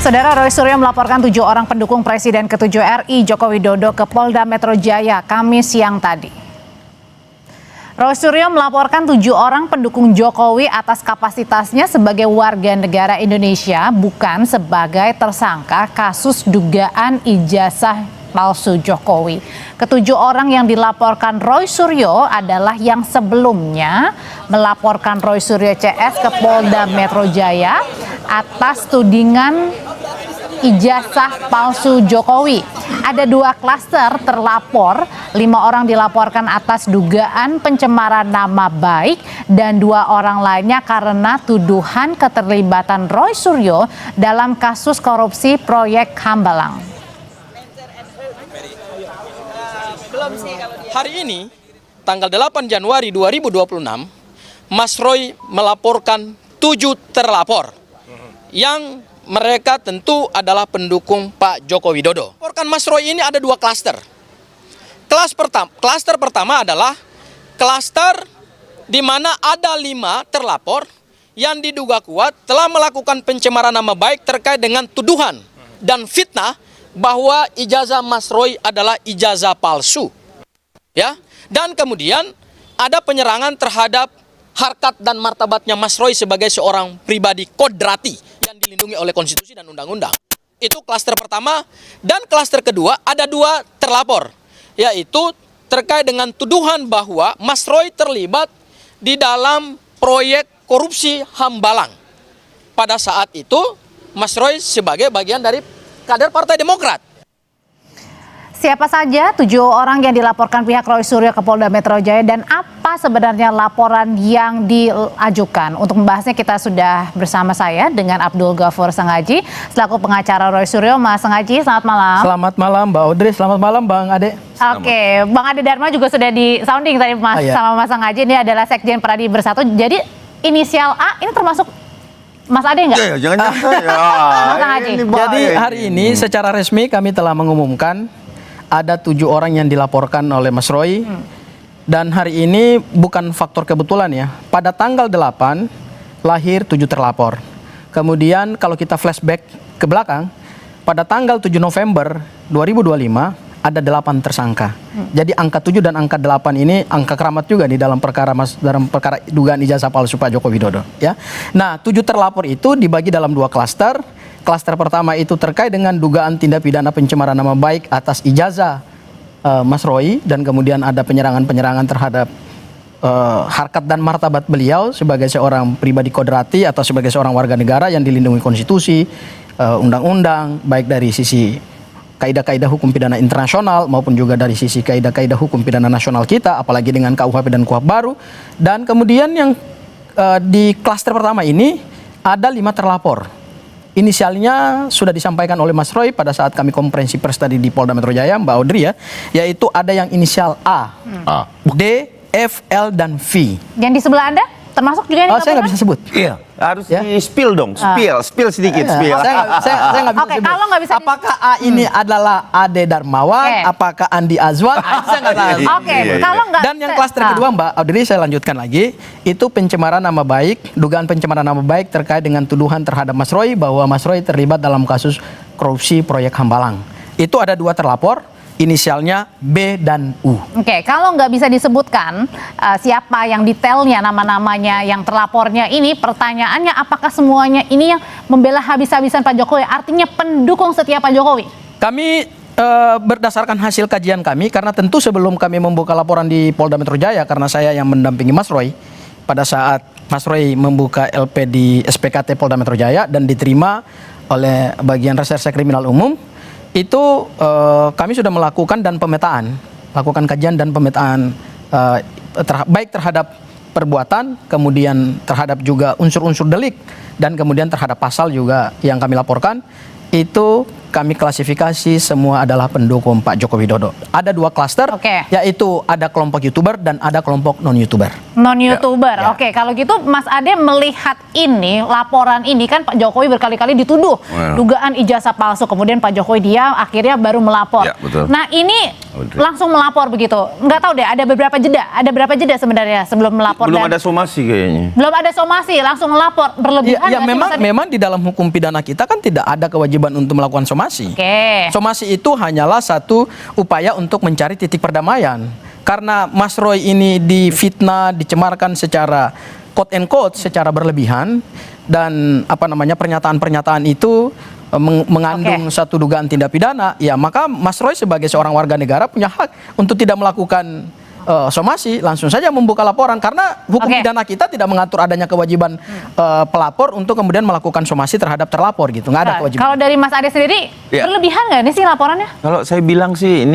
Saudara, Roy Suryo melaporkan 7 orang pendukung Presiden ke-7 RI Joko Widodo ke Polda Metro Jaya Kamis siang tadi. Roy Suryo melaporkan 7 orang pendukung Jokowi atas kapasitasnya sebagai warga negara Indonesia, bukan sebagai tersangka kasus dugaan ijazah palsu Jokowi. Ketujuh orang yang dilaporkan Roy Suryo adalah yang sebelumnya melaporkan Roy Suryo CS ke Polda Metro Jaya atas tudingan ijazah palsu Jokowi. Ada 2 klaster terlapor, 5 orang dilaporkan atas dugaan pencemaran nama baik dan 2 orang lainnya karena tuduhan keterlibatan Roy Suryo dalam kasus korupsi proyek Hambalang. Hari ini, tanggal 8 Januari 2026, Mas Roy melaporkan 7 terlapor yang mereka tentu adalah pendukung Pak Joko Widodo. Laporkan Mas Roy ini ada 2 klaster. Klaster pertama adalah klaster di mana ada 5 terlapor yang diduga kuat telah melakukan pencemaran nama baik terkait dengan tuduhan dan fitnah bahwa ijazah Mas Roy adalah ijazah palsu. Ya, dan kemudian ada penyerangan terhadap harkat dan martabatnya Mas Roy sebagai seorang pribadi kodrati yang dilindungi oleh konstitusi dan undang-undang. Itu klaster pertama. Dan klaster kedua ada 2 terlapor, yaitu terkait dengan tuduhan bahwa Mas Roy terlibat di dalam proyek korupsi Hambalang. Pada saat itu Mas Roy sebagai bagian dari kader Partai Demokrat. Siapa saja 7 orang yang dilaporkan pihak Roy Suryo ke Polda Metro Jaya dan apa sebenarnya laporan yang diajukan? Untuk membahasnya kita sudah bersama saya dengan Abdul Ghafur Sengaji selaku pengacara Roy Suryo. Mas Sengaji, selamat malam. Selamat malam Mbak Audrey, selamat malam Bang Ade. Oke, Bang Ade Dharma juga sudah di sounding tadi sama Mas Sengaji. Ini adalah Sekjen Pradi Bersatu. Jadi inisial A ini termasuk Mas Ade nggak? Ya, jangan saya. Jadi hari ini secara resmi kami telah mengumumkan ada 7 orang yang dilaporkan oleh Mas Roy. Dan hari ini bukan faktor kebetulan ya. Pada tanggal 8 lahir 7 terlapor. Kemudian kalau kita flashback ke belakang, pada tanggal 7 November 2025 ada 8 tersangka. Jadi angka 7 dan angka 8 ini angka keramat juga di dalam perkara dugaan ijazah palsu Pak Joko Widodo ya. Nah, 7 terlapor itu dibagi dalam 2 klaster. Klaster pertama itu terkait dengan dugaan tindak pidana pencemaran nama baik atas ijazah Mas Roy, dan kemudian ada penyerangan terhadap harkat dan martabat beliau sebagai seorang pribadi kodrati atau sebagai seorang warga negara yang dilindungi konstitusi, undang-undang, baik dari sisi kaidah-kaidah hukum pidana internasional maupun juga dari sisi kaidah-kaidah hukum pidana nasional kita, apalagi dengan KUHP dan KUHP baru. Dan kemudian yang di klaster pertama ini ada 5 terlapor. Inisialnya sudah disampaikan oleh Mas Roy pada saat kami konferensi pers tadi di Polda Metro Jaya, Mbak Audrey ya, yaitu ada yang inisial A, D, F, L, dan V. Yang di sebelah Anda termasuk juga yang saya nggak bisa sebut. Iya, harus di-spill dong, spill sedikit, spill. Saya nggak bisa Oke, sebut. kalau nggak bisa apakah A ini adalah Ade Darmawan, apakah Andi Azwan, saya nggak tahu. Oke, kalau nggak. Dan yang klaster kedua Mbak Audrey, saya lanjutkan lagi, itu pencemaran nama baik, dugaan pencemaran nama baik terkait dengan tuduhan terhadap Mas Roy bahwa Mas Roy terlibat dalam kasus korupsi proyek Hambalang. Itu ada 2 terlapor, inisialnya B dan U. Oke, kalau nggak bisa disebutkan siapa yang detailnya, nama-namanya yang terlapornya ini, pertanyaannya apakah semuanya ini yang membela habis-habisan Pak Jokowi, artinya pendukung setia Pak Jokowi? Kami berdasarkan hasil kajian kami, karena tentu sebelum kami membuka laporan di Polda Metro Jaya, karena saya yang mendampingi Mas Roy pada saat Mas Roy membuka LP di SPKT Polda Metro Jaya dan diterima oleh bagian reserse kriminal umum, itu kami sudah melakukan kajian dan pemetaan baik terhadap perbuatan, kemudian terhadap juga unsur-unsur delik, dan kemudian terhadap pasal juga yang kami laporkan. itu kami klasifikasi semua adalah pendukung Pak Joko Widodo. Ada 2 klaster, Oke. yaitu ada kelompok YouTuber dan ada kelompok non-YouTuber. Non-YouTuber. Ya. Oke, kalau gitu Mas Ade melihat ini, laporan ini kan Pak Jokowi berkali-kali dituduh dugaan ijazah palsu. Kemudian Pak Jokowi diam, akhirnya baru melapor. Ya, betul. Nah, ini Betul. langsung melapor begitu. Nggak tahu deh, ada berapa jeda? Ada berapa jeda sebenarnya sebelum melapor? Belum dan ada somasi kayaknya. belum ada somasi, langsung melapor. Berlebihan Ya, nggak sih, Mas Ade? memang di dalam hukum pidana kita kan tidak ada kewajiban untuk melakukan somasi. Oke. Somasi itu hanyalah satu upaya untuk mencari titik perdamaian. Karena Mas Roy ini difitnah, dicemarkan secara quote and quote, secara berlebihan, dan pernyataan-pernyataan itu mengandung satu dugaan tindak pidana, ya maka Mas Roy sebagai seorang warga negara punya hak untuk tidak melakukan somasi, langsung saja membuka laporan, karena hukum pidana kita tidak mengatur adanya kewajiban pelapor untuk kemudian melakukan somasi terhadap terlapor gitu, nggak ada Nah, kewajiban. kalau dari Mas Ade sendiri, Ya. berlebihan nggak nih sih laporannya? Kalau saya bilang sih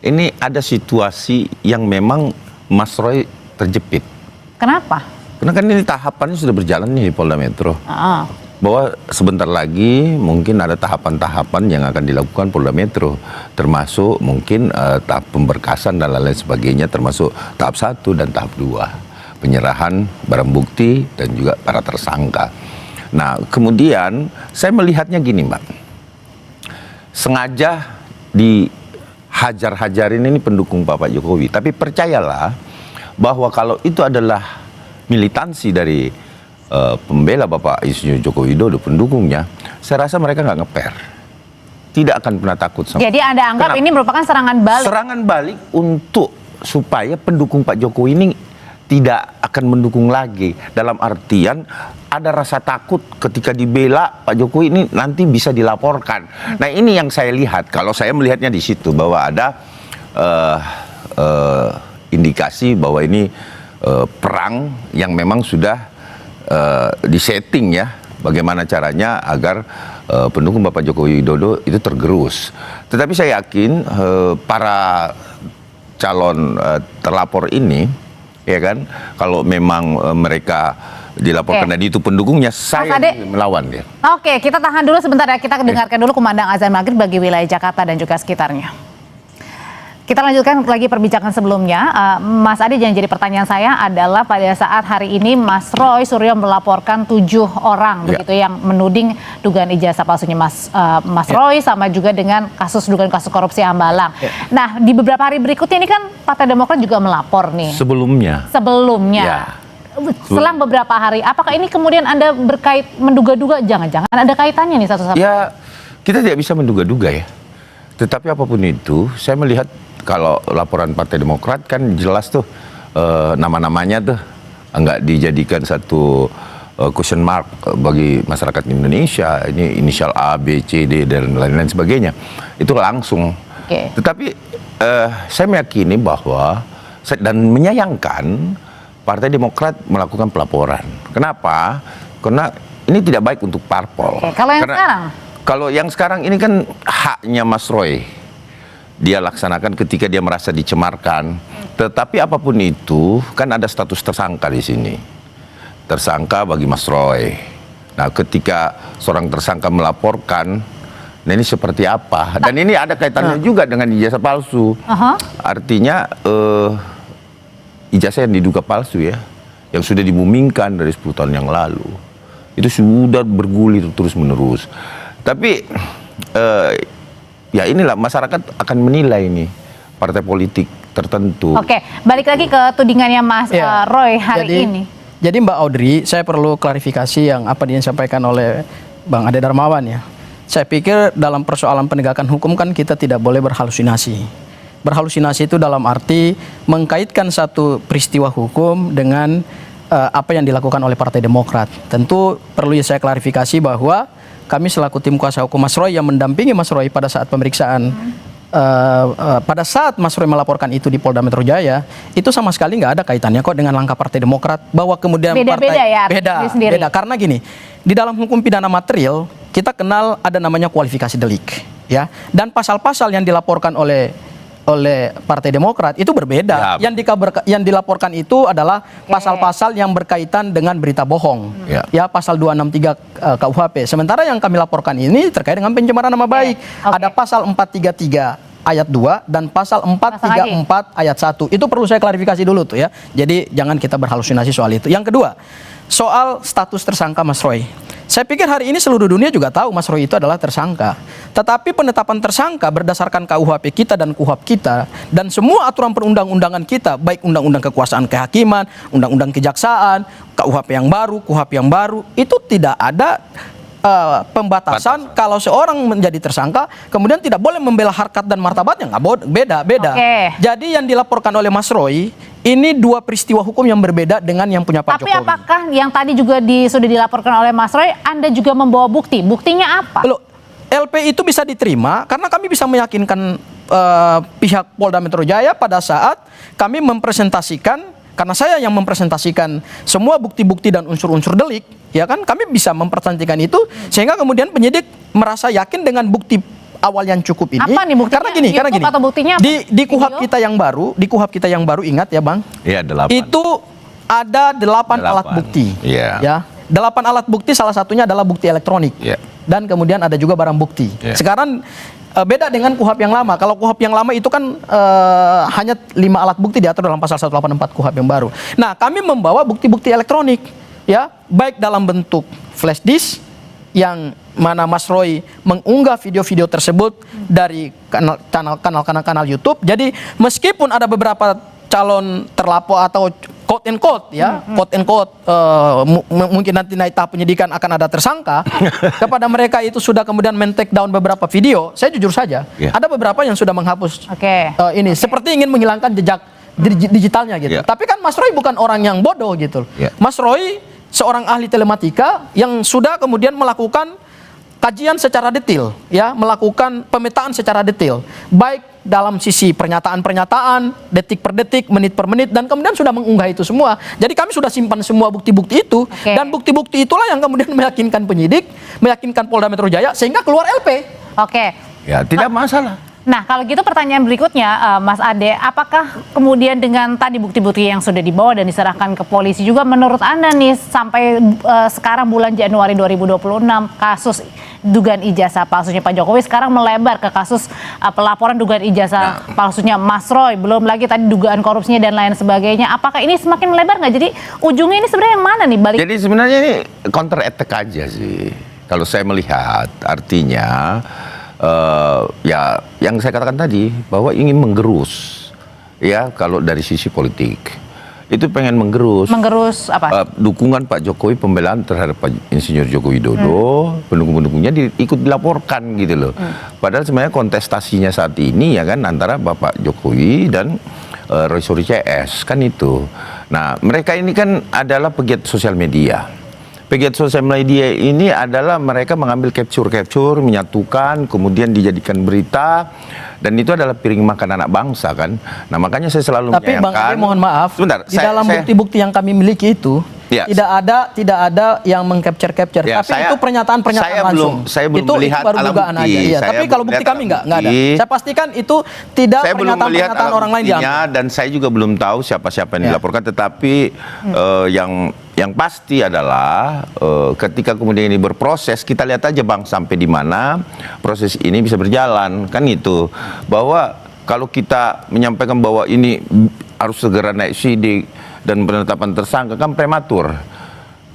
ini ada situasi yang memang Mas Roy terjepit. Kenapa? Karena kan ini tahapannya sudah berjalan nih di Polda Metro. Ah. Bahwa sebentar lagi mungkin ada tahapan-tahapan yang akan dilakukan Polda Metro, termasuk mungkin tahap pemberkasan dan lain-lain sebagainya, termasuk tahap 1 dan tahap 2, penyerahan barang bukti dan juga para tersangka. Nah, kemudian saya melihatnya gini, Mbak, sengaja dihajar-hajarin ini pendukung Pak Jokowi, tapi percayalah bahwa kalau itu adalah militansi dari pembela Bapak Insinyur Joko Widodo, pendukungnya, saya rasa mereka nggak ngeper. Tidak akan pernah takut sama. Jadi Anda anggap Kenapa? ini merupakan serangan balik? Serangan balik untuk supaya pendukung Pak Jokowi ini tidak akan mendukung lagi. Dalam artian ada rasa takut ketika dibela Pak Jokowi ini nanti bisa dilaporkan. Nah, ini yang saya lihat. Kalau saya melihatnya di situ bahwa ada indikasi bahwa ini perang yang memang sudah disetting ya, bagaimana caranya agar pendukung Bapak Joko Widodo itu tergerus. Tetapi saya yakin para calon terlapor ini, ya kan, kalau memang mereka dilaporkan dan itu pendukungnya, saya melawan dia. Oke, kita tahan dulu sebentar ya, kita dengarkan dulu kumandang azan maghrib bagi wilayah Jakarta dan juga sekitarnya. Kita lanjutkan lagi perbincangan sebelumnya. Mas Ade, yang jadi pertanyaan saya adalah pada saat hari ini Mas Roy Suryo melaporkan 7 orang begitu yang menuding dugaan ijazah palsunya Mas Roy, sama juga dengan dugaan kasus korupsi Hambalang. Nah, di beberapa hari berikutnya ini kan Partai Demokrat juga melapor nih. Sebelumnya. Selang beberapa hari, apakah ini kemudian Anda menduga-duga jangan-jangan ada kaitannya nih satu-satu? Ya, kita tidak bisa menduga-duga ya. Tetapi apapun itu, saya melihat kalau laporan Partai Demokrat kan jelas tuh nama-namanya tuh nggak dijadikan satu question mark bagi masyarakat Indonesia. Ini inisial A, B, C, D dan lain-lain sebagainya. Itu langsung. Tetapi saya meyakini bahwa dan menyayangkan Partai Demokrat melakukan pelaporan. Kenapa? Karena ini tidak baik untuk parpol. Kalau yang sekarang? Kalau yang sekarang ini kan haknya Mas Roy. Dia laksanakan ketika dia merasa dicemarkan. Tetapi apapun itu, kan ada status tersangka di sini. Tersangka bagi Mas Roy. Nah, ketika seorang tersangka melaporkan, nah ini seperti apa? Dan ini ada kaitannya juga dengan ijazah palsu. Artinya ijazah yang diduga palsu ya, yang sudah dimumingkan dari 10 tahun yang lalu. Itu sudah bergulir terus-menerus. Tapi ya inilah masyarakat akan menilai ini partai politik tertentu. Oke, balik lagi ke tudingannya Mas Roy hari ini. Jadi Mbak Audrey, saya perlu klarifikasi yang apa yang disampaikan oleh Bang Ade Darmawan ya. Saya pikir dalam persoalan penegakan hukum kan kita tidak boleh berhalusinasi. Berhalusinasi itu dalam arti mengkaitkan satu peristiwa hukum dengan apa yang dilakukan oleh Partai Demokrat. Tentu perlu saya klarifikasi bahwa kami selaku tim kuasa hukum Mas Roy yang mendampingi Mas Roy pada saat pemeriksaan, pada saat Mas Roy melaporkan itu di Polda Metro Jaya, itu sama sekali nggak ada kaitannya kok dengan langkah Partai Demokrat bahwa kemudian beda. Karena gini, di dalam hukum pidana material kita kenal ada namanya kualifikasi delik, ya, dan pasal-pasal yang dilaporkan oleh oleh Partai Demokrat itu berbeda. Ya. Yang dilaporkan itu adalah pasal-pasal yang berkaitan dengan berita bohong. Ya, pasal 263 KUHP. Sementara yang kami laporkan ini terkait dengan pencemaran nama baik. Ada pasal 433 ayat 2 dan pasal 434 ayat 1. Itu perlu saya klarifikasi dulu tuh ya. Jadi jangan kita berhalusinasi soal itu. Yang kedua, soal status tersangka Mas Roy. Saya pikir hari ini seluruh dunia juga tahu Mas Roy itu adalah tersangka. Tetapi penetapan tersangka berdasarkan KUHP kita dan KUHAP kita dan semua aturan perundang-undangan kita, baik undang-undang kekuasaan kehakiman, undang-undang kejaksaan, KUHP yang baru, KUHAP yang baru, itu tidak ada pembatasan kalau seorang menjadi tersangka kemudian tidak boleh membela harkat dan martabatnya. Nggak beda. Jadi yang dilaporkan oleh Mas Roy ini dua peristiwa hukum yang berbeda dengan yang punya Pak Jokowi. Tapi apakah yang tadi juga sudah dilaporkan oleh Mas Roy, Anda juga membawa bukti? Buktinya apa? Loh, LP itu bisa diterima karena kami bisa meyakinkan pihak Polda Metro Jaya pada saat kami mempresentasikan, karena saya yang mempresentasikan semua bukti-bukti dan unsur-unsur delik, ya kan, kami bisa mempresentasikan itu sehingga kemudian penyidik merasa yakin dengan bukti awal yang cukup ini. Apa nih buktinya? Karena gini. Atau buktinya apa? Di KUHAP kita yang baru, ingat ya Bang? Iya, 8. Itu ada 8 alat bukti. Iya. Ya. 8 alat bukti, salah satunya adalah bukti elektronik. Iya. Dan kemudian ada juga barang bukti. Iya. Sekarang beda dengan KUHAP yang lama. Kalau KUHAP yang lama itu kan hanya 5 alat bukti diatur dalam pasal 184 KUHAP yang baru. Nah, kami membawa bukti-bukti elektronik, ya, baik dalam bentuk flash disk yang mana Mas Roy mengunggah video-video tersebut dari kanal YouTube. Jadi meskipun ada beberapa calon terlapor atau quote and quote ya, quote and quote mungkin nanti naik tahap penyidikan akan ada tersangka kepada mereka itu sudah kemudian men-take down beberapa video. Saya jujur saja, ada beberapa yang sudah menghapus ini seperti ingin menghilangkan jejak digitalnya gitu. Tapi kan Mas Roy bukan orang yang bodoh gitu. Mas Roy seorang ahli telematika yang sudah kemudian melakukan kajian secara detail, ya, melakukan pemetaan secara detail, baik dalam sisi pernyataan-pernyataan, detik per detik, menit per menit, dan kemudian sudah mengunggah itu semua. Jadi kami sudah simpan semua bukti-bukti itu, dan bukti-bukti itulah yang kemudian meyakinkan penyidik, meyakinkan Polda Metro Jaya, sehingga keluar LP. Ya, tidak masalah. Nah, kalau gitu pertanyaan berikutnya, Mas Ade, apakah kemudian dengan tadi bukti-bukti yang sudah dibawa dan diserahkan ke polisi juga menurut Anda nih sampai sekarang bulan Januari 2026 kasus dugaan ijazah palsunya Pak Jokowi sekarang melebar ke kasus pelaporan dugaan ijazah palsunya Mas Roy, belum lagi tadi dugaan korupsinya dan lain sebagainya. Apakah ini semakin melebar nggak? Jadi ujungnya ini sebenarnya yang mana nih balik? Jadi sebenarnya ini counter attack aja sih. Kalau saya melihat artinya ya yang saya katakan tadi bahwa ingin menggerus, ya, kalau dari sisi politik itu pengen menggerus apa? Dukungan Pak Jokowi, pembelaan terhadap Pak Insinyur Joko Widodo, pendukung-pendukungnya ikut dilaporkan gitu loh. Padahal sebenarnya kontestasinya saat ini ya kan antara Bapak Jokowi dan Roy Suryo CS kan itu. Nah, mereka ini kan adalah pegiat sosial media. Pegiat sosial media ini adalah mereka mengambil capture, menyatukan, kemudian dijadikan berita, dan itu adalah piring makan anak bangsa kan. Nah, makanya saya selalu menyayangkan. Tapi Bang Ade, mohon maaf, sebentar, di dalam bukti-bukti yang kami miliki itu tidak ada yang mengcapture, tapi itu pernyataan-pernyataan langsung. Saya belum melihat baru dugaan aja. Iya. Tapi kalau bukti kami nggak ada. Saya pastikan itu tidak pernyataan-pernyataan orang lain diambil. Dan saya juga belum tahu siapa-siapa yang dilaporkan. Tetapi yang pasti adalah ketika kemudian ini berproses, kita lihat aja Bang sampai di mana proses ini bisa berjalan kan itu. Bahwa kalau kita menyampaikan bahwa ini harus segera naik sidik dan penetapan tersangka kan prematur,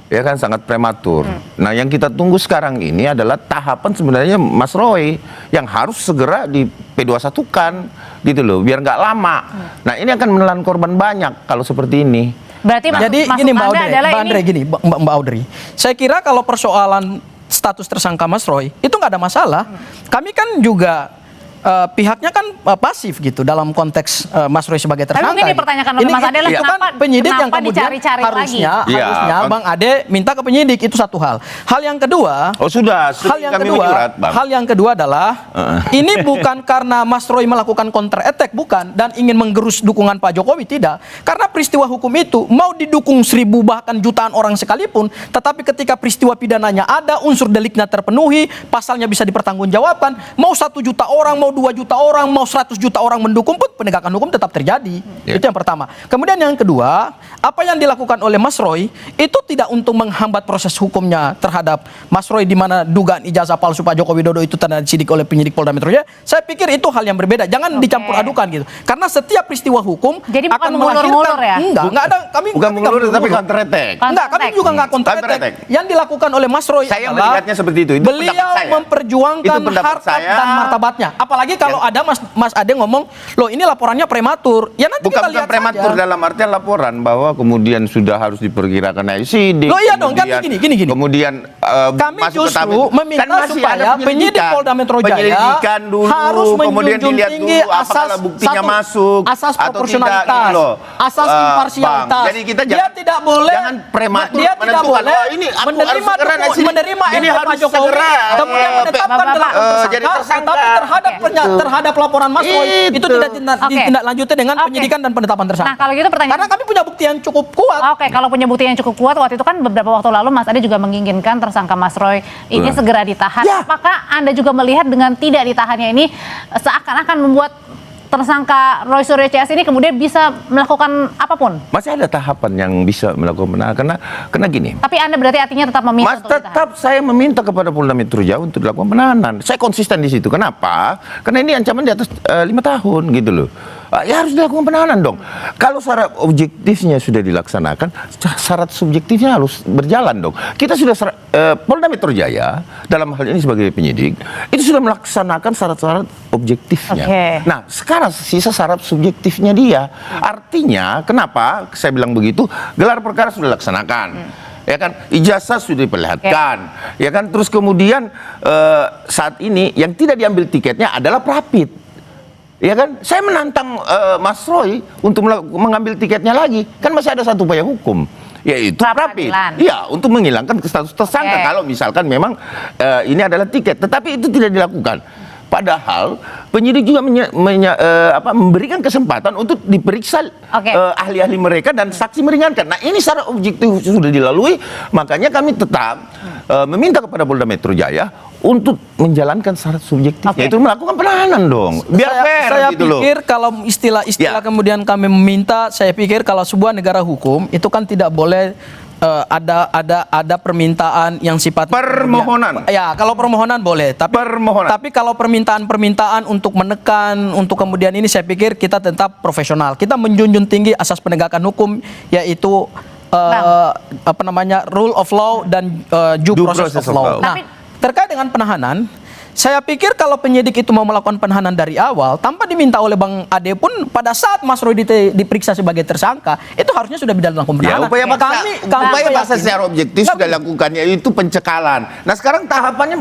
ya kan, sangat prematur. Nah, yang kita tunggu sekarang ini adalah tahapan sebenarnya Mas Roy yang harus segera di P21-kan gitu loh, biar nggak lama. Nah, ini akan menelan korban banyak kalau seperti ini. Berarti jadi gini Mbak Audrey, saya kira kalau persoalan status tersangka Mas Roy itu nggak ada masalah. Kami kan juga pihaknya kan pasif gitu dalam konteks Mas Roy sebagai tersangka. Tapi mungkin dipertanyakan oleh Mas Ade, itu kan penyidik yang kemudian harusnya Bang Ade minta ke penyidik, itu satu hal. Hal yang kedua, hal yang kedua adalah ini bukan karena Mas Roy melakukan counter attack, bukan, dan ingin menggerus dukungan Pak Jokowi, tidak. Karena peristiwa hukum itu mau didukung 1000 bahkan jutaan orang sekalipun, tetapi ketika peristiwa pidananya ada, unsur deliknya terpenuhi, pasalnya bisa dipertanggungjawabkan, mau 1 juta orang, mau mau 2 juta orang, mau 100 juta orang mendukung pun penegakan hukum tetap terjadi. Itu yang pertama. Kemudian yang kedua, apa yang dilakukan oleh Mas Roy itu tidak untuk menghambat proses hukumnya terhadap Mas Roy, di mana dugaan ijazah palsu Pak Joko Widodo itu tanda disidik oleh penyidik Polda Metro Jaya. Saya pikir itu hal yang berbeda. Jangan dicampur adukan gitu. Karena setiap peristiwa hukum jadi bukan akan mengulur-ngulur ya? Enggak ada. Kami Bukan mengulur tapi counter attack. Enggak, kami juga enggak counter attack. Yang dilakukan oleh Mas Roy Saya adalah melihatnya seperti itu. Itu beliau pendapat saya. memperjuangkan Itu pendapat harkat saya. dan martabatnya. Apalagi kalau ada Mas Ade ngomong, loh ini laporannya prematur. Ya nanti kita Bukan lihat prematur saja. dalam artian laporan bahwa kemudian sudah harus diperkirakan sidik. Loh iya dong, kan gini. Kemudian Kami masuk ke tahap justru itu. meminta Kan masih supaya ada penyidik Polda Metro Jaya penyelidikan dulu, harus kemudian menjunjung dilihat tinggi dulu apakah buktinya masuk asas atau proporsionalitas, tidak, gitu loh. asas Bang, imparsialitas. jadi kita dia tidak boleh jangan prematur dia tidak menentukan, boleh "Wah, ini aku menerima harus segera dukungan- sidik. menerima Ini MK Pak harus Jokowi, segera, kemudian menetapkan jadi tersangka." tapi terhadap laporan Mas Roy itu tidak ditindaklanjuti dengan penyidikan dan penetapan tersangka. Nah, kalau gitu pertanyaan, karena kami punya bukti yang cukup kuat. Oke, kalau punya bukti yang cukup kuat, waktu itu kan beberapa waktu lalu Mas Ade juga menginginkan tersangka Mas Roy ini segera ditahan. Ya. Apakah Anda juga melihat dengan tidak ditahannya ini seakan-akan membuat tersangka Roy Suryo CS ini kemudian bisa melakukan apapun? Masih ada tahapan yang bisa melakukan penahanan karena gini. Tapi Anda berarti artinya tetap meminta Mas, untuk ditahan? tetap saya meminta kepada Polda Metro Jaya untuk dilakukan penahanan. Saya konsisten di situ. Kenapa? Karena ini ancaman di atas 5 tahun gitu loh. Ya harus dilakukan penahanan dong. Kalau syarat objektifnya sudah dilaksanakan, syarat subjektifnya harus berjalan dong. Kita sudah Polda Metro Jaya dalam hal ini sebagai penyidik itu sudah melaksanakan syarat-syarat objektifnya. Oke. Nah, sekarang sisa syarat subjektifnya dia. Artinya, kenapa saya bilang begitu? Gelar perkara sudah dilaksanakan. Ya kan, ijazah sudah diperlihatkan, ya kan, terus kemudian saat ini yang tidak diambil tiketnya adalah Prapit. Ya kan, saya menantang Mas Roy untuk mengambil tiketnya lagi, kan masih ada satu upaya hukum, yaitu Prapit. Iya, untuk menghilangkan status tersangka kalau misalkan memang ini adalah tiket, tetapi itu tidak dilakukan. Padahal penyidik juga memberikan kesempatan untuk diperiksa ahli-ahli mereka dan saksi meringankan. Nah, ini secara objektif sudah dilalui, makanya kami tetap meminta kepada Polda Metro Jaya untuk menjalankan syarat subjektifnya, itu melakukan penahanan dong. Biar fair saya gitu loh. pikir kalau istilah kemudian kami meminta, saya pikir kalau sebuah negara hukum itu kan tidak boleh ada permintaan yang sifatnya permohonan. Ya, kalau permohonan boleh, tapi kalau permintaan untuk menekan, untuk kemudian ini saya pikir kita tetap profesional. Kita menjunjung tinggi asas penegakan hukum, yaitu rule of law dan due process of law. Nah, terkait dengan penahanan, saya pikir kalau penyidik itu mau melakukan penahanan dari awal tanpa diminta oleh Bang Ade pun, pada saat Mas Roy diperiksa sebagai tersangka, itu harusnya sudah dilakukan penahanan. Ya, upaya paksa secara objektif sudah dilakukan, yaitu pencekalan. Nah, sekarang tahapannya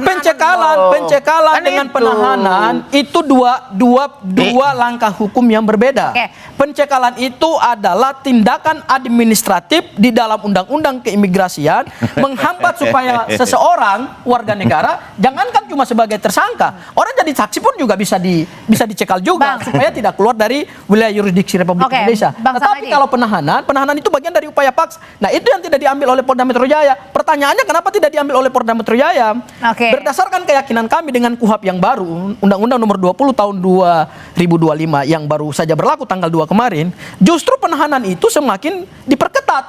pencekalan dengan penahanan itu dua langkah hukum yang berbeda. Pencekalan itu adalah tindakan administratif di dalam undang-undang keimigrasian menghambat supaya seseorang warga negara, jangankan cuma sebagai tersangka, orang jadi saksi pun juga bisa dicekal juga supaya tidak keluar dari wilayah yurisdiksi Republik Indonesia. Tetapi kalau penahanan itu bagian dari upaya paksa. Nah, itu yang tidak diambil oleh Polda Metro Jaya. Pertanyaannya kenapa tidak diambil oleh Polda Metro Jaya? Berdasarkan keyakinan kami dengan KUHP yang baru, Undang-Undang Nomor 20 Tahun 2025 yang baru saja berlaku tanggal 2 kemarin, justru penahanan itu semakin diperketat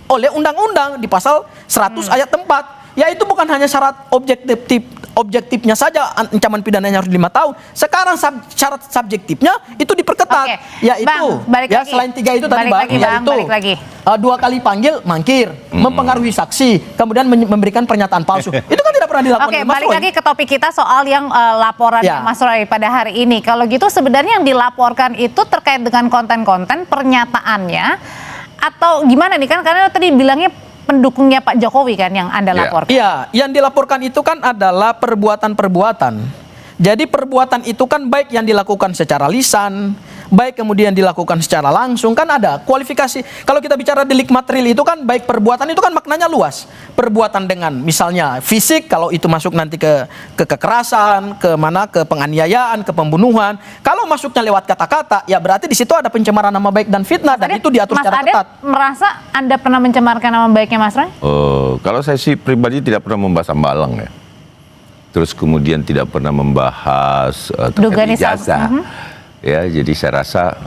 oleh undang-undang di pasal 100 ayat 4. Yaitu bukan hanya syarat objektifnya saja ancaman pidananya harus 5 tahun. Sekarang syarat subjektifnya itu diperketat. Yaitu selain 3 itu tadi Bang, yaitu 2 kali panggil mangkir, mempengaruhi saksi, kemudian memberikan pernyataan palsu. Itu kan tidak pernah dilakukan oleh Mas Roy. Balik lagi ke topik kita soal yang laporan Mas Roy pada hari ini. Kalau gitu sebenarnya yang dilaporkan itu terkait dengan konten-konten pernyataannya atau gimana nih, kan karena tadi bilangnya pendukungnya Pak Jokowi kan yang Anda laporkan. Iya, yang dilaporkan itu kan adalah perbuatan-perbuatan. Jadi perbuatan itu kan baik yang dilakukan secara lisan, baik kemudian dilakukan secara langsung, kan ada kualifikasi. Kalau kita bicara delik material itu kan baik perbuatan itu kan maknanya luas. Perbuatan dengan misalnya fisik, kalau itu masuk nanti ke kekerasan, ke penganiayaan, ke pembunuhan. Kalau masuknya lewat kata-kata, ya berarti di situ ada pencemaran nama baik dan fitnah, dan itu diatur secara ketat. Mas Ade merasa Anda pernah mencemarkan nama baiknya Mas Roy? Kalau saya sih pribadi tidak pernah membahas Hambalang ya. terus kemudian tidak pernah membahas Dugaan terkait ijazah. Ya, jadi saya rasa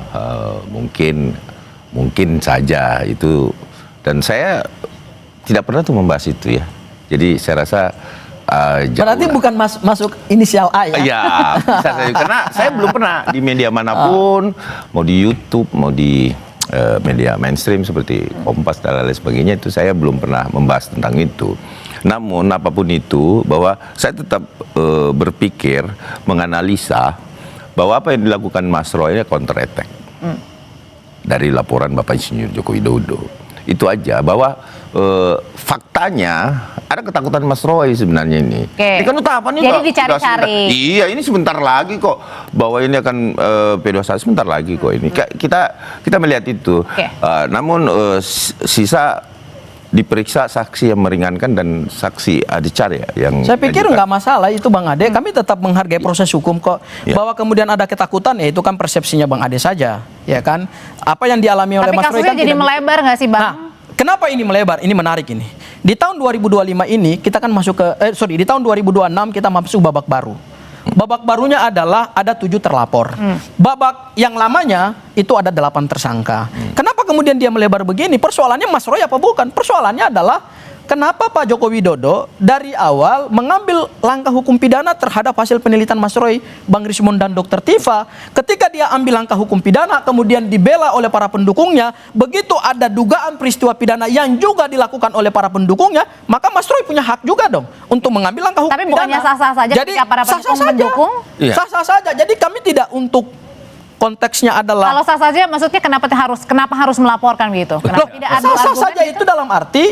mungkin saja itu, dan saya tidak pernah tuh membahas itu ya. Jadi saya rasa jauh Berarti lah. bukan masuk inisial A ya? Iya, bisa saja. Karena saya belum pernah di media manapun, mau di YouTube, mau di media mainstream seperti Kompas dan lain sebagainya, itu saya belum pernah membahas tentang itu. Namun apapun itu, bahwa saya tetap berpikir, menganalisa bahwa apa yang dilakukan Mas Roy ini counter attack dari laporan Bapak Insinyur Joko Widodo. Itu aja, bahwa faktanya ada ketakutan Mas Roy sebenarnya ini. Oke. Ini kan tahapan ini Jadi kok dicari-cari. Iya, ini sebentar lagi kok, bahwa ini akan P21 sebentar lagi kok ini. Kita melihat itu. Oke. Namun sisa diperiksa saksi yang meringankan dan saksi adicar ya yang Saya pikir diajukan. nggak masalah itu Bang Ade. Kami tetap menghargai proses hukum kok. Ya. Bahwa kemudian ada ketakutan ya itu kan persepsinya Bang Ade saja, ya kan? Apa yang dialami oleh Tapi Mas Roy kasusnya kan jadi tidak- melebar nggak sih, Bang? Nah, kenapa ini melebar? Ini menarik ini. Di tahun 2025 ini kita kan masuk ke di tahun 2026 kita masuk babak baru. Babak barunya adalah ada 7 terlapor. Babak yang lamanya itu ada 8 tersangka. Kenapa kemudian dia melebar begini? Persoalannya Mas Roy apa bukan? Persoalannya adalah kenapa Pak Joko Widodo dari awal mengambil langkah hukum pidana terhadap hasil penelitian Mas Roy, Bang Rismon dan Dr. Tifa. Ketika dia ambil langkah hukum pidana kemudian dibela oleh para pendukungnya, begitu ada dugaan peristiwa pidana yang juga dilakukan oleh para pendukungnya, maka Mas Roy punya hak juga dong untuk mengambil langkah hukum Tapi pidana. bukannya sah-sah saja ketika para pendukung sah-sah saja. mendukung? Iya. Sah-sah saja. Jadi kami tidak untuk konteksnya adalah Kalau sah saja, maksudnya kenapa harus melaporkan gitu? Kenapa Loh, tidak ada sah-sah argumen saja itu dalam arti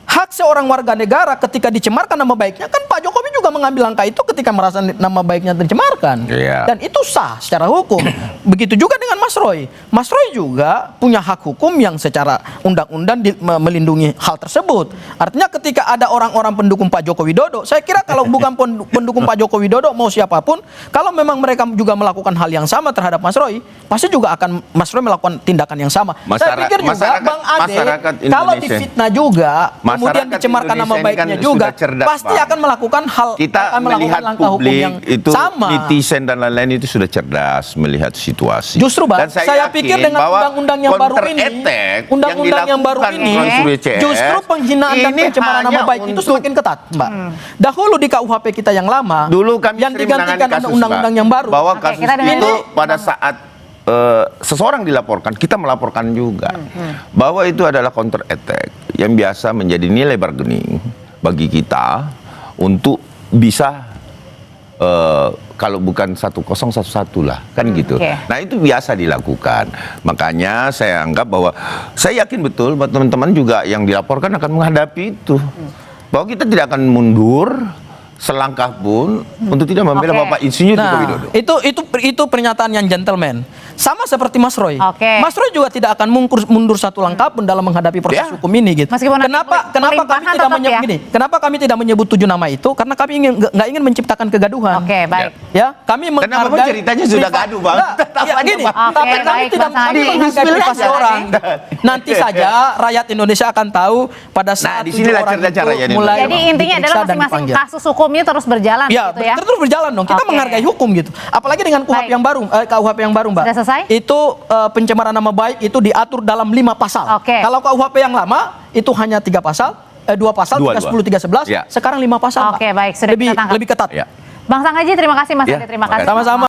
hak seorang warga negara ketika dicemarkan nama baiknya, kan Pak Jokowi juga mengambil langkah itu ketika merasa nama baiknya tercemarkan. Iya. Dan itu sah secara hukum. Begitu juga dengan Mas Roy. Mas Roy juga punya hak hukum yang secara undang-undang melindungi hal tersebut. Artinya ketika ada orang-orang pendukung Pak Joko Widodo, saya kira kalau bukan pendukung Pak Joko Widodo mau siapapun, kalau memang mereka juga melakukan hal yang sama terhadap Mas Roy, pasti juga akan Mas Roy melakukan tindakan yang sama. Saya pikir juga Bang Ade, kalau Indonesia. difitnah juga, kemudian Masyarakat dicemarkan nama Indonesia ini baiknya kan juga, sudah cerdas, pasti Bang. akan melakukan hal, Kita akan melakukan melihat langkah hukum publik yang itu, sama. netizen dan lain-lain itu sudah cerdas melihat situasi. Justru Bang, Dan saya yakin pikir dengan bahwa undang-undang yang baru ini, counter-attack undang-undang yang baru dilakukan ini, oleh WCS, justru penghinaan dan ini pencemaran nama hanya baik itu untuk- semakin ketat, Mbak. Dahulu di KUHP kita yang lama, Dulu kami yang sering digantikan menangani kasus, undang-undang Mbak, yang baru. bahwa Oke, kasus kita dengar itu dulu. pada saat seseorang dilaporkan, kita melaporkan juga bahwa itu adalah counter attack yang biasa menjadi nilai bargaining bagi kita untuk bisa kalau bukan 1011 lah kan gitu. Oke. Nah itu biasa dilakukan. Makanya saya anggap bahwa saya yakin betul bahwa teman-teman juga yang dilaporkan akan menghadapi itu. Bahwa kita tidak akan mundur selangkah pun untuk tidak membela Oke. Bapak Insinyur Joko Nah, Widodo. itu pernyataan yang gentleman. Sama seperti Mas Roy. Oke. Mas Roy juga tidak akan mundur satu langkah pun dalam menghadapi proses Ya. hukum ini gitu. Meskipun nanti Kenapa pelimpahan kami tidak tetap menyebut ya? gini? Kenapa kami tidak menyebut 7 nama itu? Karena kami nggak ingin menciptakan kegaduhan. Oke, baik. Ya, kami Kenapa menghargai ceritanya sudah privat- gaduh, Bang? Nggak, Tetap ya, aja, gini, Bang. Oke, tapi kami baik, tidak Bang Sandi. menghargai Bismillah privasi aja. orang. Nanti saja rakyat Indonesia akan tahu pada saat di 7 sinilah orang cerdas itu rakyat Indonesia. mulai Jadi intinya adalah diperiksa dan masing-masing dipanggil. kasus hukumnya terus berjalan Ya, gitu ya. terus berjalan dong. Kita Oke. menghargai hukum gitu. Apalagi dengan KUHP Baik. yang baru, KUHP yang baru, Mbak. Sudah selesai? Itu pencemaran nama baik itu diatur dalam 5 pasal. Oke. Kalau KUHP yang lama itu hanya 3 pasal, 2 pasal, Dua. 310, 311. Ya. Sekarang 5 pasal, Mbak. Oke, baik. Sudah lebih kita tangkap. lebih ketat. Ya. Bang Sanghaji, terima kasih. Mas Ya, Ade, terima makasih. kasih. Sama-sama.